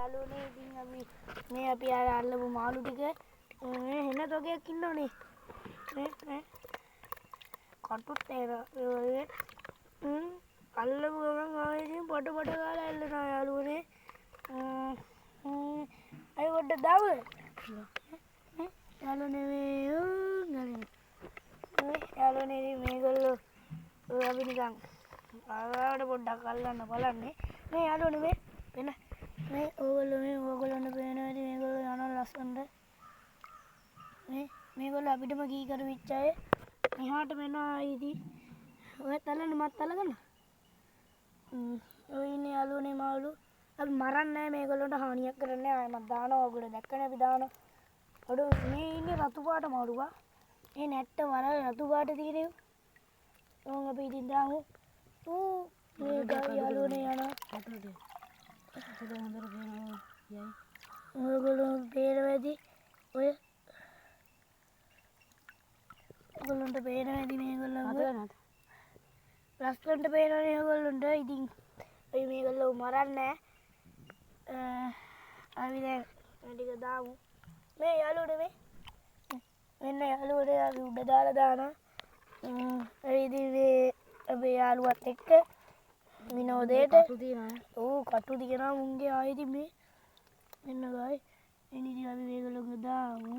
යාළුවනේ ඉතින් අපි අර අල්ලපු මාළු ටික මේ හෙන තොගයක් ඉන්නවනේ නේ කටුත් ඒ අල්ලපු ගමන් ආයෙ ඉතින් පොඩ ගාලා එල්ලනවා යාළුවනේ අය පොඩ්ඩක් දාව යාළුවනේ මේ යාළුවනේ ඉතින් මේගොල්ලෝ අපි නිකන් ආවට පොඩ්ඩක් අල්ලන්න බලන්නේ මේ යාළුවනේ මේ වෙන මේ ඕගොල්ලන්ට පේනවා ඉතින් මේගොල්ලෝ යනවා ලස්සනට මේගොල්ලෝ අපිටම කීකරු වෙච්ච අය මෙහාට මෙනවා ඉතින් ඔයත් අල්ලන්න මත් අල්ලගන්න ඔය ඉන්නේ යාළුවනේ මාළු අපි මරන්නේ නැහැ මේගොල්ලන්ට හානියක් කරන්නේ නැහැ ආයෙමත් දානවා ඔයගොල්ලෝ දැක්කනේ අපි දානවා ඔඩ මේ ඉන්නේ රතු පාට මාළුවා මේ නැට්ට වල රතු පාට තියෙන්නේ ඕන් අපි ඉතින් දාමු මේ යාළුවනේ යනවා ඔයගොල්ලෝ පේනවද ඔය ඔයගොල්ලන්ට පේනවද මේගොල්ලෝ ලස්සනට පේනවනේ ඔයගොල්ලන්ට ඉතින් අපි මේගොල්ලෝ මරන්නේ අපි දැන් ටික දාමු මේ යාළුවනේ මේ මෙන්න යාළුවනේ අපි උඩ දාලා දානවා ඉතින් මේ අපේ යාළුවත් එක්ක විනෝදයට කටු තියනවා මුන්ගේ ආයෙත් මේ මෙන්න ගායි ඉතින් අපි මේගොල්ලෝ දාමු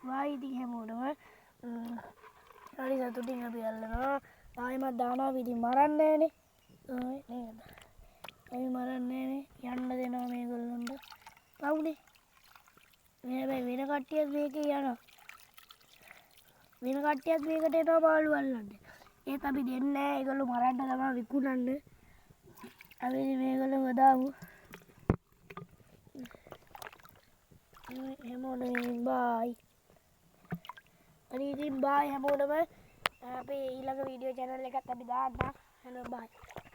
වායි ඉතින් හැමෝටම හරි සතුටින් අපි අල්ලනවා ආයෙමත් දානවා අපි ඉතින් මරන්නේ නැහනේ නේද අපි මරන්නේ නැහනේ යන්න දෙනවා මේගොල්ලන්ට පවුනේ මේ හැබැයි වෙන කට්ටියත් මේකේ යනවා වෙන කට්ටියත් මේකට එනවා මාළු අල්ලන්න ඒත් අපි දෙන්නේ නැහැ ඒගොල්ලෝ මරන්න තමයි විකුණන්නේ අපි මේගොල්ලෝ දාමු හැමෝටම බයි හරි ඉතින් බයි හැමෝටම අපි ඊළඟ වීඩියෝ channel එකත් අපි දාන්න hello bye